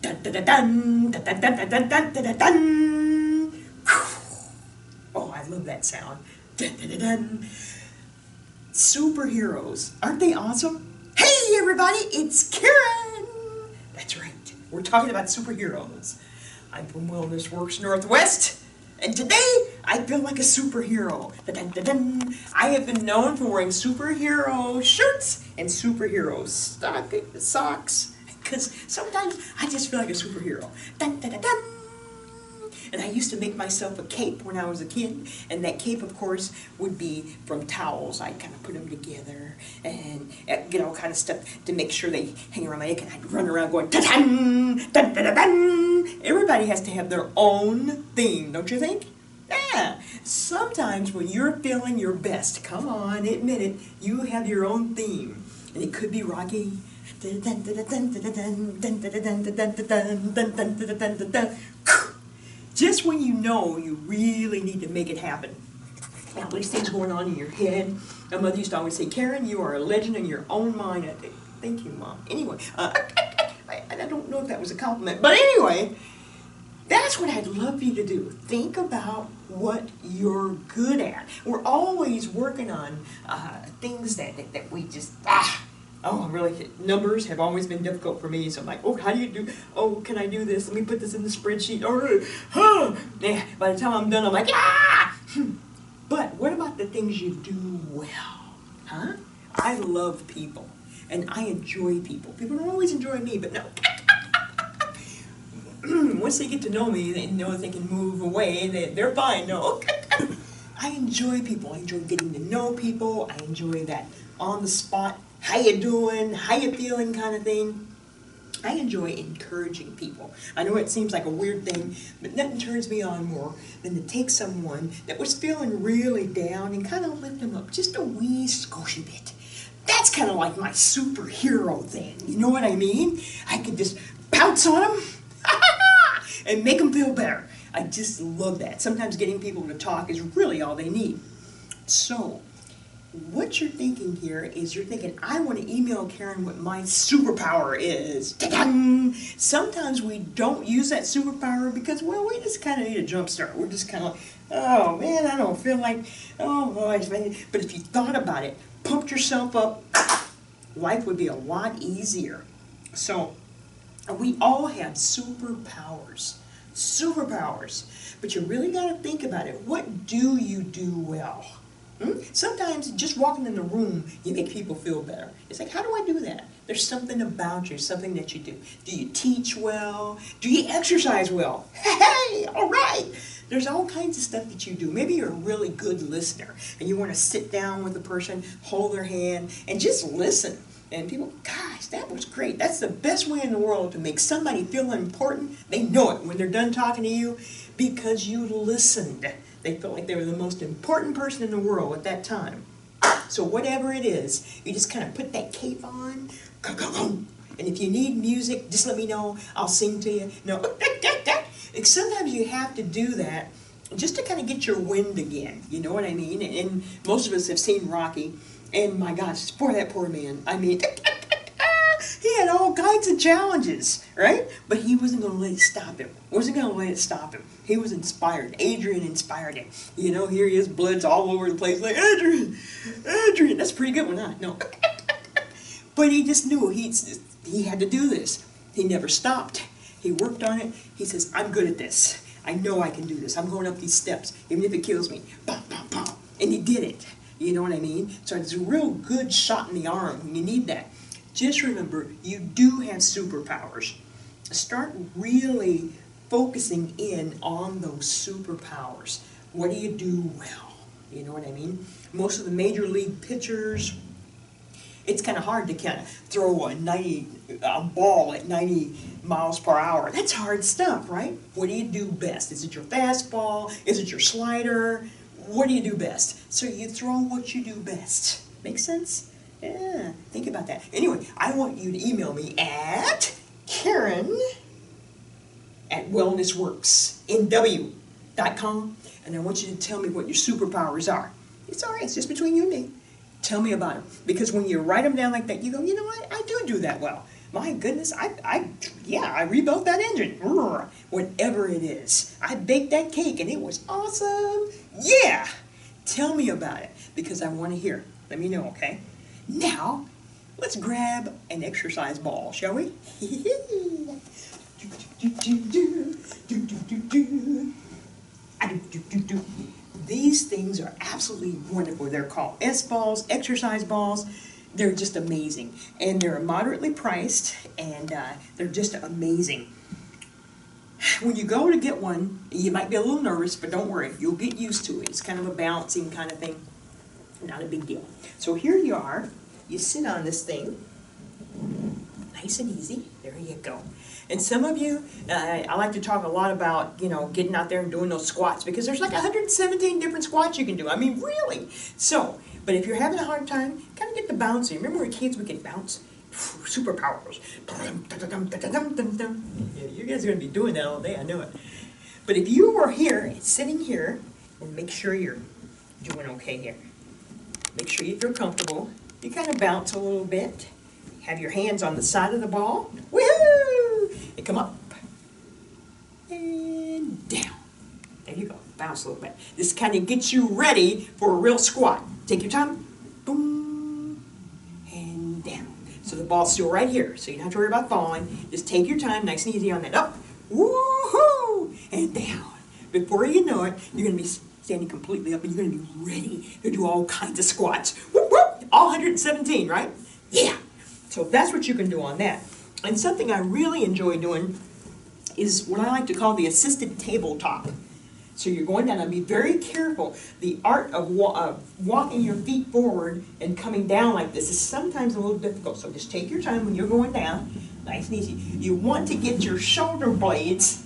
Dun, dun, dun, dun, dun, dun, dun, dun, dun, dun, dun, dun. Oh, I love that sound. Dun, dun, dun, dun. Superheroes, aren't they awesome? Hey everybody, it's Karen! That's right, we're talking about superheroes. I'm from Wellness Works Northwest, and today I feel like a superhero. Dun, dun, dun. I have been known for wearing superhero shirts and superhero socks, because sometimes I just feel like a superhero. Dun, dun, dun, dun. And I used to make myself a cape when I was a kid, and that cape, of course, would be from towels. I'd kind of put them together and get all kind of stuff to make sure they hang around my neck, and I'd run around going, dun dun dun dun dun. Everybody has to have their own theme, don't you think? Yeah. Sometimes when you're feeling your best, come on, admit it, you have your own theme, and it could be Rocky. Just when you know you really need to make it happen. Now, these things going on in your head. My mother used to always say, Karen, you are a legend in your own mind. I think, thank you, Mom. Anyway, I don't know if that was a compliment, but anyway, that's what I'd love for you to do. Think about what you're good at. We're always working on things that we just, oh, really, numbers have always been difficult for me, so I'm like, oh, how do you do, oh, can I do this? Let me put this in the spreadsheet. Yeah, by the time I'm done, I'm like, ah! But what about the things you do well? Huh? I love people, and I enjoy people. People don't always enjoy me, but no. Once they get to know me, they know they can move away, they're fine, no. I enjoy people. I enjoy getting to know people. I enjoy that on the spot, how you doing, how you feeling kind of thing. I enjoy encouraging people. I know it seems like a weird thing, but nothing turns me on more than to take someone that was feeling really down and kind of lift them up just a wee squishy bit. That's kind of like my superhero thing, you know what I mean? I could just pounce on them and make them feel better. I just love that. Sometimes getting people to talk is really all they need. So, what you're thinking here is you're thinking, I want to email Karen what my superpower is. Ta-da! Sometimes we don't use that superpower because, well, we just kind of need a jump start. We're just kind of like, oh man, I don't feel like, oh boy. But if you thought about it, pumped yourself up, life would be a lot easier. So, we all have superpowers. Superpowers. But you really got to think about it. What do you do well? Sometimes just walking in the room, you make people feel better. It's like, how do I do that? There's something about you, something that you do. Do you teach well? Do you exercise well? Hey, all right. There's all kinds of stuff that you do. Maybe you're a really good listener, and you want to sit down with a person, hold their hand, and just listen. And people, gosh, that was great. That's the best way in the world to make somebody feel important. They know it when they're done talking to you because you listened. They felt like they were the most important person in the world at that time. So whatever it is, you just kind of put that cape on, and if you need music, just let me know. I'll sing to you. No, sometimes you have to do that just to kind of get your wind again. You know what I mean? And most of us have seen Rocky, and my gosh, that poor man. I mean, he had all kinds of challenges, right? But he wasn't going to let it stop him. Wasn't going to let it stop him. He was inspired. Adrian inspired him. You know, here he is, blood's all over the place, like, Adrian, that's a pretty good one, huh? No. But he just knew he had to do this. He never stopped. He worked on it. He says, I'm good at this. I know I can do this. I'm going up these steps, even if it kills me. Bum, bum, bum. And he did it. You know what I mean? So it's a real good shot in the arm when you need that. Just remember, you do have superpowers. Start really focusing in on those superpowers. What do you do well? You know what I mean? Most of the major league pitchers, it's kind of hard to kind of throw a ball at 90 miles per hour. That's hard stuff, right? What do you do best? Is it your fastball? Is it your slider? What do you do best? So you throw what you do best. Make sense? Yeah, think about that. Anyway, I want you to email me at Karen at wellnessworksnw.com, and I want you to tell me what your superpowers are. It's all right, it's just between you and me. Tell me about them. Because when you write them down like that, you go, you know what, I do that well. My goodness, yeah, I rebuilt that engine. Brr, whatever it is. I baked that cake and it was awesome. Yeah! Tell me about it because I want to hear. Let me know, okay? Now, let's grab an exercise ball, shall we? These things are absolutely wonderful. They're called S-balls, exercise balls. They're just amazing. And they're moderately priced, and they're just amazing. When you go to get one, you might be a little nervous, but don't worry. You'll get used to it. It's kind of a balancing kind of thing. Not a big deal. So here you are. You sit on this thing. Nice and easy. There you go. And some of you, I like to talk a lot about, you know, getting out there and doing those squats because there's like 117 different squats you can do. I mean, really. So, but if you're having a hard time, kind of get the bouncing. Remember when kids would get bounce? Superpowers. Yeah, you guys are going to be doing that all day, I know it. But if you were here, sitting here, and make sure you're doing okay here. Make sure you feel comfortable. You kind of bounce a little bit. Have your hands on the side of the ball. Woohoo! And come up. And down. There you go. Bounce a little bit. This kind of gets you ready for a real squat. Take your time. Boom. And down. So the ball's still right here. So you don't have to worry about falling. Just take your time, nice and easy on that. Up. Woohoo! And down. Before you know it, you're going to be standing completely up and you're going to be ready to do all kinds of squats. Whoop, whoop. All 117, right? Yeah. So that's what you can do on that. And something I really enjoy doing is what I like to call the assisted tabletop. So you're going down and be very careful. The art of walking your feet forward and coming down like this is sometimes a little difficult. So just take your time when you're going down, nice and easy. You want to get your shoulder blades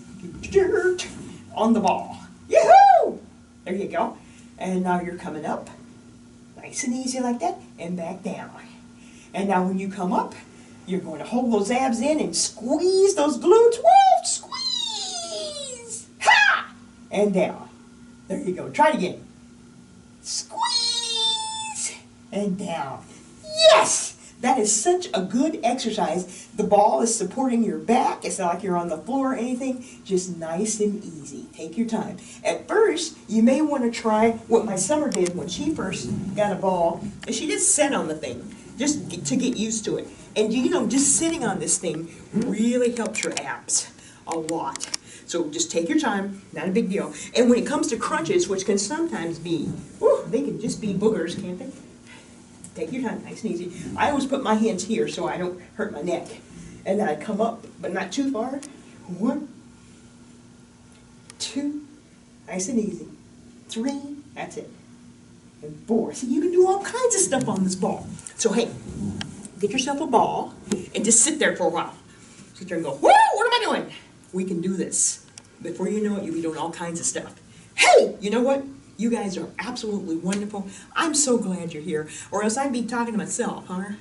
on the ball. Yahoo! There you go. And now you're coming up, nice and easy like that, and back down. And now when you come up, you're going to hold those abs in and squeeze those glutes. Woo! Squeeze! Ha! And down. There you go. Try it again. Squeeze! And down. Yes! That is such a good exercise. The ball is supporting your back. It's not like you're on the floor or anything. Just nice and easy. Take your time. At first, you may want to try what my Summer did when she first got a ball. And she just sat on the thing. Just to get used to it. And you know, just sitting on this thing really helps your abs a lot. So just take your time, not a big deal. And when it comes to crunches, which can sometimes be, whew, they can just be boogers, can't they? Take your time, nice and easy. I always put my hands here so I don't hurt my neck. And then I come up, but not too far. 1, 2, nice and easy. 3, that's it. And 4. See, you can do all kinds of stuff on this ball. So hey, get yourself a ball and just sit there for a while. Sit there and go, whoa, what am I doing? We can do this. Before you know it, you'll be doing all kinds of stuff. Hey, you know what? You guys are absolutely wonderful. I'm so glad you're here, or else I'd be talking to myself, huh?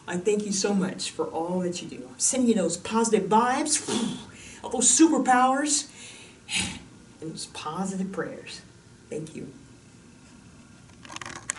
I thank you so much for all that you do. I'm sending you those positive vibes, all those superpowers, and those positive prayers. Thank you.